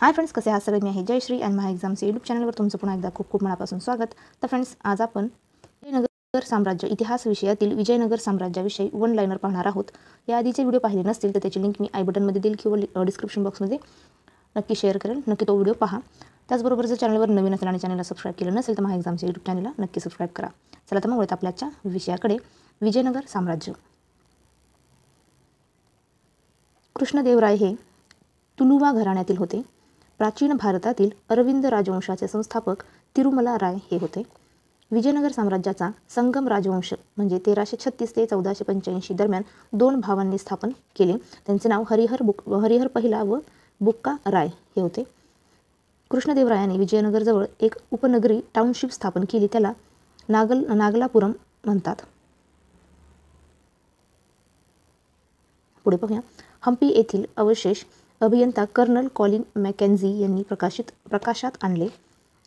Hi friends, कसे आहात सगळे? मी आहे जयश्री आणि महा एक्झामचे यूट्यूब चॅनलवर तुमचं पुन्हा एकदा खूप खूप मनापासून स्वागत. तर फ्रेंड्स, आज आपण विजयनगर साम्राज्य इतिहास विषयातील विजयनगर साम्राज्याविषयी वन लाईनर पाहणार आहोत. या आधीचे व्हिडिओ पाहिले नसतील तर त्याची लिंक मी आय बटनमध्ये देईल किंवा डिस्क्रिप्शन बॉक्समध्ये नक्की शेअर करेल. नक्की तो व्हिडिओ पहा. त्याचबरोबर जर चॅनलवर नवीन असेल आणि चॅनलला सबस्क्राईब केलं नसेल तर महा एक्झामचे यूट्यूब चॅनलला नक्की सबस्क्राईब करा. चला तर मग वळूयात आपल्याच्या विषयाकडे. विजयनगर साम्राज्य. कृष्णदेवराय हे तुलुवा घराण्यातील होते. प्राचीन भारतातील अरविंद राजवंशाचे संस्थापक तिरुमला राय हे होते. विजयनगर साम्राज्याचा संगम राजवंश म्हणजे 1336 ते 1485 दरम्यान दोन भावांनी स्थापन केले. त्यांचे नाव हरिहर पहिला व बुक्का राय हे होते. कृष्णदेवरायाने विजयनगरजवळ एक उपनगरी टाउनशिप स्थापन केली, त्याला नागलापुरम म्हणतात. पुढे पाहूया. हम्पी येथील अवशेष अभियंता कर्नल कॉलिन मॅकेन्झी यांनी प्रकाशात आणले.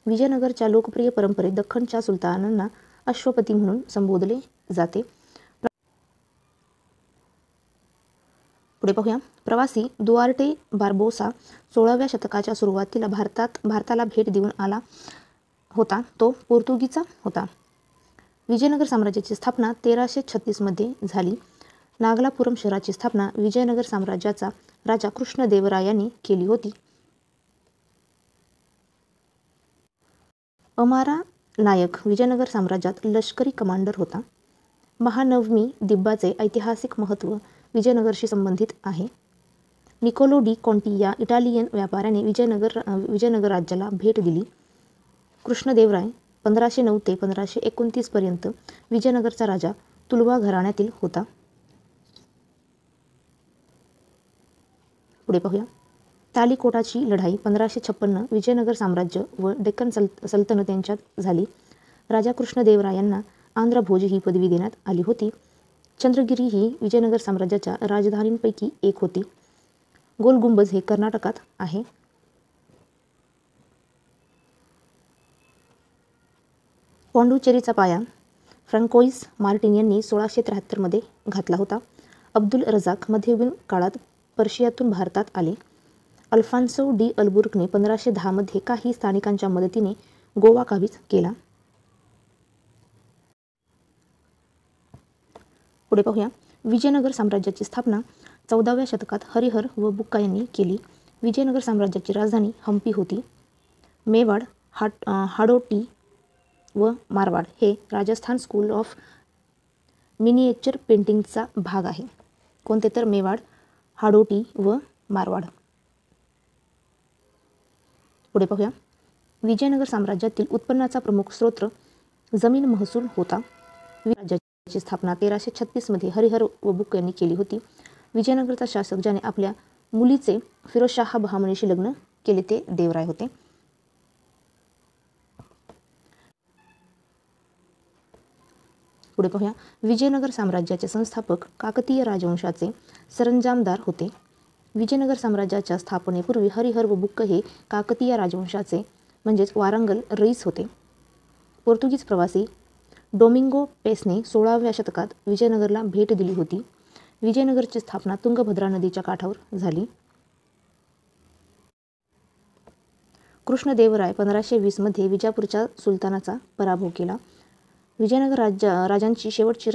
विजयनगरच्या लोकप्रिय परंपरेत दख्खनच्या सुलतानांना अश्वपती म्हणून संबोधले जाते. पुढे पाहूया. प्रवासी दुआर्टे बार्बोसा 16व्या शतकाच्या सुरुवातीला भारताला भेट देऊन आला होता. तो पोर्तुगीजचा होता. विजयनगर साम्राज्याची स्थापना 1336 मध्ये झाली. नागलापुरम शहराची स्थापना विजयनगर साम्राज्याचा राजा कृष्णदेवरायाने केली होती. अमारा नायक विजयनगर साम्राज्यात लष्करी कमांडर होता. महानवमी दिब्बाचे ऐतिहासिक महत्त्व विजयनगरशी संबंधित आहे. निकोलो डी कॉन्टी या इटालियन व्यापाऱ्याने विजयनगर राज्याला भेट दिली. कृष्णदेवराय 1509 ते 1529 पर्यंत विजयनगरचा राजा तुलुवा घराण्यातील होता. पुढे पाहूया. तालिकोटाची लढाई 1556 विजयनगर साम्राज्य व डेक्कन सल्तनत यांच्यात झाली. राजा कृष्णदेवरायांना आंध्र भोज ही पदवी देण्यात आली होती. चंद्रगिरी ही विजयनगर साम्राज्याच्या राजधानींपैकी एक होती. गोल गुंबज हे कर्नाटकात आहे. पॉंडुचेरीचा पाया फ्रांकोइस मार्टिन यांनी 1673 मध्ये घातला होता. अब्दुल रझाक मध्ययुगीन काळात पर्शियातून भारतात आले. अल्फान्सो डी अल्बुर्कने 1510 मध्ये काही स्थानिकांच्या मदतीने गोवा काबीज केला. पुढे पाहूया. विजयनगर साम्राज्याची स्थापना 14व्या शतकात हरिहर व बुक्का यांनी केली. विजयनगर साम्राज्याची राजधानी हम्पी होती. मेवाड, हाडोटी व मारवाड हे राजस्थान स्कूल ऑफ मिनिएचर पेंटिंगचा भाग आहे. कोणते तर मेवाड, हाडोटी व मारवाड. पुढे पाहूया. विजयनगर साम्राज्यातील उत्पन्नाचा प्रमुख स्रोत जमीन महसूल होता. राज्याची स्थापना 1336 मध्ये हरिहर व बुक्क यांनी केली होती. विजयनगरचा शासक ज्याने आपल्या मुलीचे फिरोजशाह बहामनीशी लग्न केले ते देवराय होते. पुढे पाहूया. विजयनगर साम्राज्याचे संस्थापक काकतीय राजवंशाचे सरंजामदार होते. विजयनगर साम्राज्याच्या स्थापनेपूर्वी हरिहर व बुक्क हे काकतीय राजवंशाचे म्हणजेच वारंगल रईस होते. पोर्तुगीज प्रवासी डोमिंगो पेसने 16व्या शतकात विजयनगरला भेट दिली होती. विजयनगरची स्थापना तुंगभद्रा नदीच्या काठावर झाली. कृष्णदेवराय 1520 मध्ये विजापूरच्या सुलतानाचा पराभव केला. विजयनगर राज्याची शेवटची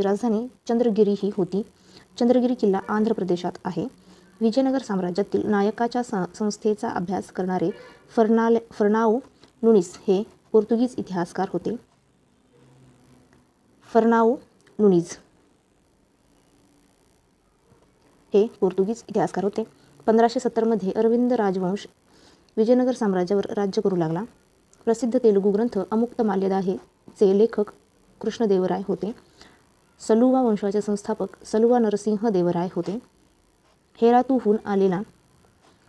राजधानी चंद्रगिरी ही होती. चंद्रगिरी किल्ला आंध्र प्रदेशात आहे. विजयनगर साम्राज्यातील नायकाच्या संस्थेचा अभ्यास करणारे फर्नाओ नुनीस हे पोर्तुगीज इतिहासकार होते. फर्नाओ नुनीज हे पोर्तुगीज इतिहासकार होते. 1570 मध्ये अरविंद राजवंश विजयनगर साम्राज्यावर राज्य करू लागला. प्रसिद्ध तेलुगू ग्रंथ अमुक्तमाल्यदा हे चे लेखक कृष्णदेवराय होते. सलुवा वंशाचे संस्थापक सलुवा नरसिंह देवराय होते. हेरातूहून आलेला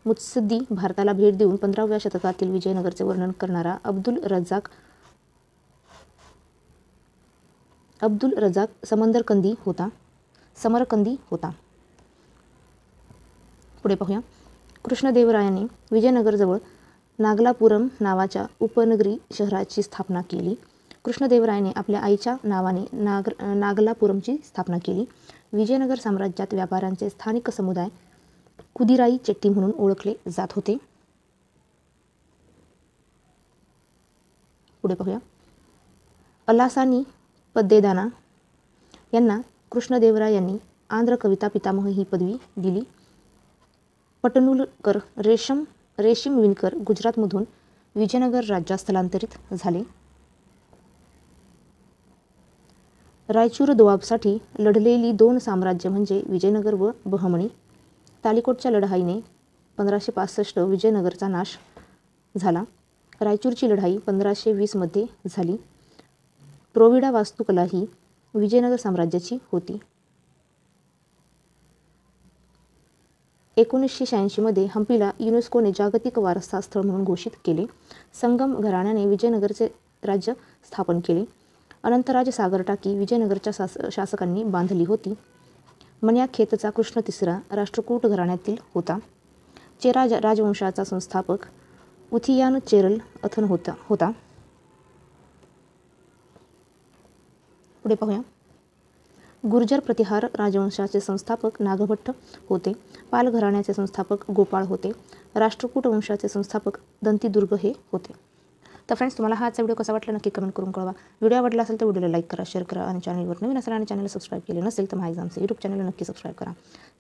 मुत्सद्दी भारताला भेट देऊन 15व्या शतकातील विजयनगरचे वर्णन करणारा अब्दुल रजाक समरकंदी होता. पुढे पाहूया. कृष्णदेवरायाने विजयनगरजवळ नागलापुरम नावाच्या उपनगरी शहराची स्थापना केली. कृष्णदेवरायाने आपल्या आईच्या नावाने नागलापुरमची स्थापना केली. विजयनगर साम्राज्यात व्यापाऱ्यांचे स्थानिक समुदाय कुदिराई चेट्टी म्हणून ओळखले जात होते. पुढे पाहूया. अलासानी पद्देदाना यांना कृष्णदेवराय यांनी आंध्र कविता पितामह ही पदवी दिली. पटनुलकर रेशीम विणकर गुजरातमधून विजयनगर राज्यात स्थलांतरित झाले. रायचूर दोआबसाठी लढलेली 2 साम्राज्य म्हणजे विजयनगर व बहमणी. तालिकोटच्या लढाईने 1565 विजयनगरचा नाश झाला. रायचूरची लढाई 1520 मध्ये झाली. प्रोविडा वास्तुकला ही विजयनगर साम्राज्याची होती. 1986 मध्ये हम्पीला युनेस्कोने जागतिक वारसा स्थळ म्हणून घोषित केले. संगम घराण्याने विजयनगरचे राज्य स्थापन केले. अनंतराज सागर टाकी विजयनगरच्या शासकांनी बांधली होती. मन्याखेतचा कृष्ण तिसरा राष्ट्रकूट घराण्यातील होता. चेरा राजवंशाचा संस्थापक उथियान चेरल अथन होता. पुढे पाहूया. गुर्जर प्रतिहार राजवंशाचे संस्थापक नागभट्ट होते. पाल घराण्याचे संस्थापक गोपाळ होते. राष्ट्रकूट वंशाचे संस्थापक दंतीदुर्ग हे होते. तर फ्रेंड्स, तुम्हाला हा आजचा व्हिडिओ कसा वाटला नक्की कमेंट करून कळवा. व्हिडिओ आवडला असेल तर व्हिडिओला लाईक करा, शेअर करा आणि चॅनलवर नवीन असेल आणि चॅनलला सबस्क्राईब केले नसेल तर माय एक्झामचे यूट्यूब चॅनलला नक्की सबस्क्राईब करा.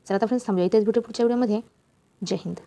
चला आता फ्रेंड्स, थांबूया इथेच. भेटू पुढच्या व्हिडिओमध्ये. जय हिंद.